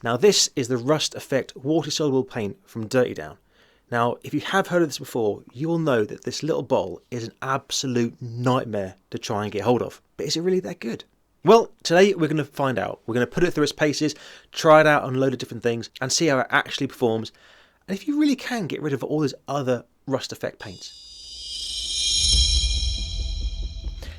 Now this is the Rust Effect water soluble paint from Dirty Down. Now if you have heard of this before, you will know that this little bottle is an absolute nightmare to try and get hold of. But is it really that good? Well, today we're going to find out. We're going to put it through its paces, try it out on a load of different things and see how it actually performs, and if you really can get rid of all those other Rust Effect paints.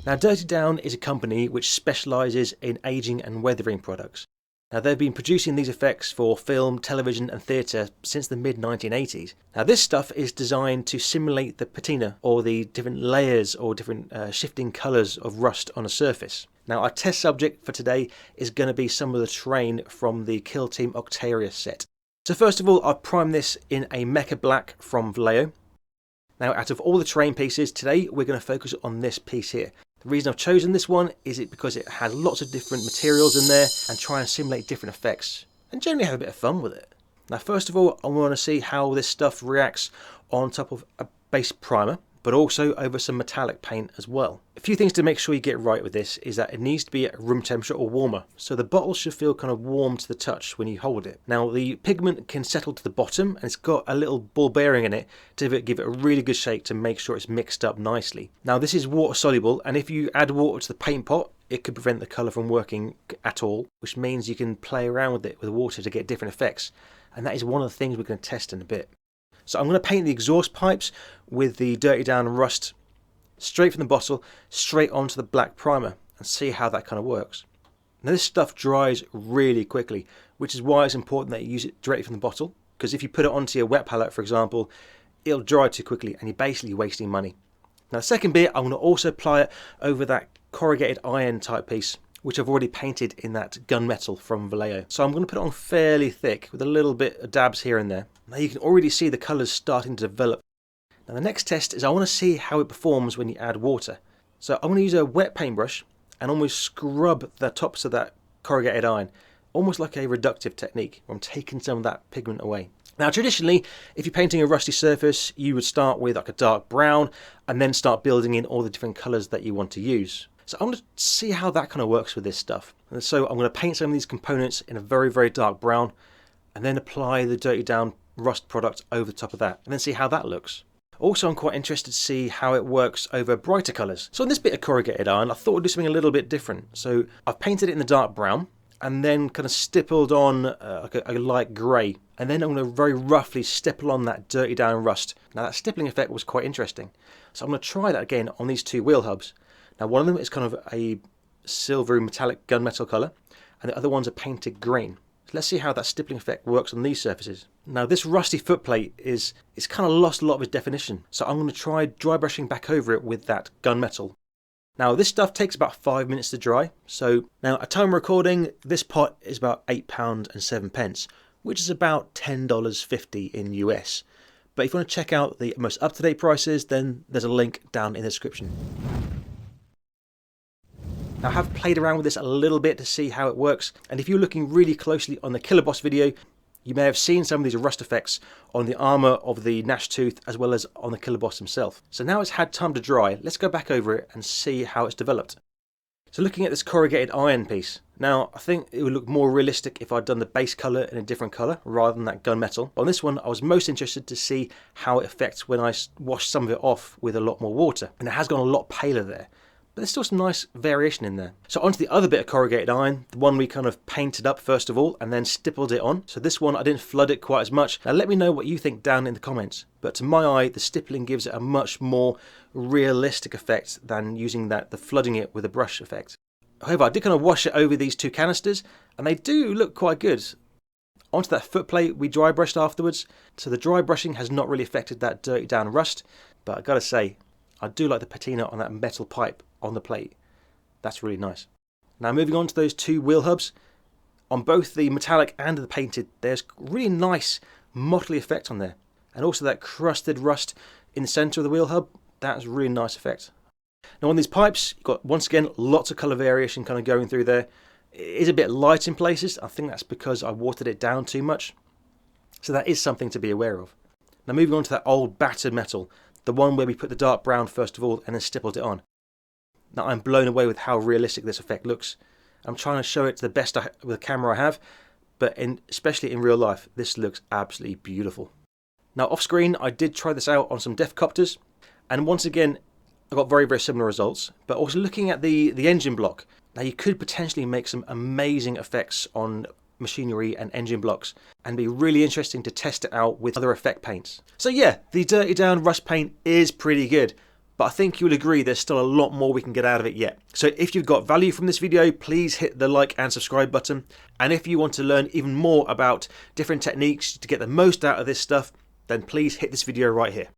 Now Dirty Down is a company which specialises in aging and weathering products. Now they've been producing these effects for film, television and theatre since the mid 1980s. Now this stuff is designed to simulate the patina, or the different layers or different shifting colours of rust on a surface. Now our test subject for today is going to be some of the terrain from the Kill Team Octaria set. So first of all, I've primed this in a Mecha Black from Vallejo. Now out of all the terrain pieces, today we're going to focus on this piece here. The reason I've chosen this one is because it has lots of different materials in there and try and simulate different effects and generally have a bit of fun with it. Now first of all, I want to see how this stuff reacts on top of a base primer, but also over some metallic paint as well. A few things to make sure you get right with this is that it needs to be at room temperature or warmer, so the bottle should feel kind of warm to the touch when you hold it. Now the pigment can settle to the bottom and it's got a little ball bearing in it to give it a really good shake to make sure it's mixed up nicely. Now this is water soluble, and if you add water to the paint pot, it could prevent the colour from working at all, which means you can play around with it with water to get different effects, and that is one of the things we're going to test in a bit. So I'm going to paint the exhaust pipes with the Dirty Down Rust straight from the bottle, straight onto the black primer, and see how that kind of works. Now this stuff dries really quickly, which is why it's important that you use it directly from the bottle, because if you put it onto your wet palette, for example, it'll dry too quickly and you're basically wasting money. Now the second bit, I'm going to also apply it over that corrugated iron type piece, which I've already painted in that gunmetal from Vallejo. So I'm going to put it on fairly thick with a little bit of dabs here and there. Now you can already see the colours starting to develop. Now the next test is I want to see how it performs when you add water. So I'm going to use a wet paintbrush and almost scrub the tops of that corrugated iron, almost like a reductive technique, where I'm taking some of that pigment away. Now traditionally, if you're painting a rusty surface, you would start with like a dark brown and then start building in all the different colours that you want to use. So I'm going to see how that kind of works with this stuff. And so I'm going to paint some of these components in a very, very dark brown and then apply the Dirty Down Rust product over the top of that and then see how that looks. Also, I'm quite interested to see how it works over brighter colours. So on this bit of corrugated iron, I thought I'd do something a little bit different. So I've painted it in the dark brown and then kind of stippled on like a light grey. And then I'm going to very roughly stipple on that Dirty Down Rust. Now that stippling effect was quite interesting. So I'm going to try that again on these two wheel hubs. Now one of them is kind of a silvery metallic gunmetal colour and the other one's a painted green. So let's see how that stippling effect works on these surfaces. Now this rusty footplate it's kind of lost a lot of its definition, so I'm going to try dry brushing back over it with that gunmetal. Now this stuff takes about 5 minutes to dry, so now at time of recording this pot is about £8.07, which is about $10.50 in US. But if you want to check out the most up-to-date prices, then there's a link down in the description. Now I have played around with this a little bit to see how it works, and if you're looking really closely on the Killer Boss video, you may have seen some of these rust effects on the armour of the Gnash Tooth as well as on the Killer Boss himself. So now it's had time to dry, let's go back over it and see how it's developed. So looking at this corrugated iron piece, now I think it would look more realistic if I'd done the base colour in a different colour rather than that gunmetal. On this one I was most interested to see how it affects when I wash some of it off with a lot more water, and it has gone a lot paler there. But there's still some nice variation in there. So onto the other bit of corrugated iron, the one we kind of painted up first of all and then stippled it on. So this one I didn't flood it quite as much. Now let me know what you think down in the comments. But to my eye, the stippling gives it a much more realistic effect than using the flooding it with a brush effect. However, I did kind of wash it over these two canisters and they do look quite good. Onto that footplate we dry brushed afterwards. So the dry brushing has not really affected that Dirty Down Rust. But I gotta say, I do like the patina on that metal pipe on the plate. That's really nice. Now moving on to those two wheel hubs. On both the metallic and the painted, there's really nice motley effect on there. And also that crusted rust in the centre of the wheel hub, that's a really nice effect. Now on these pipes, you've got once again lots of colour variation kind of going through there. It is a bit light in places. I think that's because I watered it down too much. So that is something to be aware of. Now moving on to that old battered metal, the one where we put the dark brown first of all and then stippled it on. Now I'm blown away with how realistic this effect looks. I'm trying to show it to the best with the camera I have, but especially in real life, this looks absolutely beautiful. Now off screen, I did try this out on some Deffcopters, and once again, I got very, very similar results, but also looking at the engine block, now you could potentially make some amazing effects on machinery and engine blocks, and be really interesting to test it out with other effect paints. So yeah, the Dirty Down Rust paint is pretty good, but I think you'll agree there's still a lot more we can get out of it yet. So if you've got value from this video, please hit the like and subscribe button. And if you want to learn even more about different techniques to get the most out of this stuff, then please hit this video right here.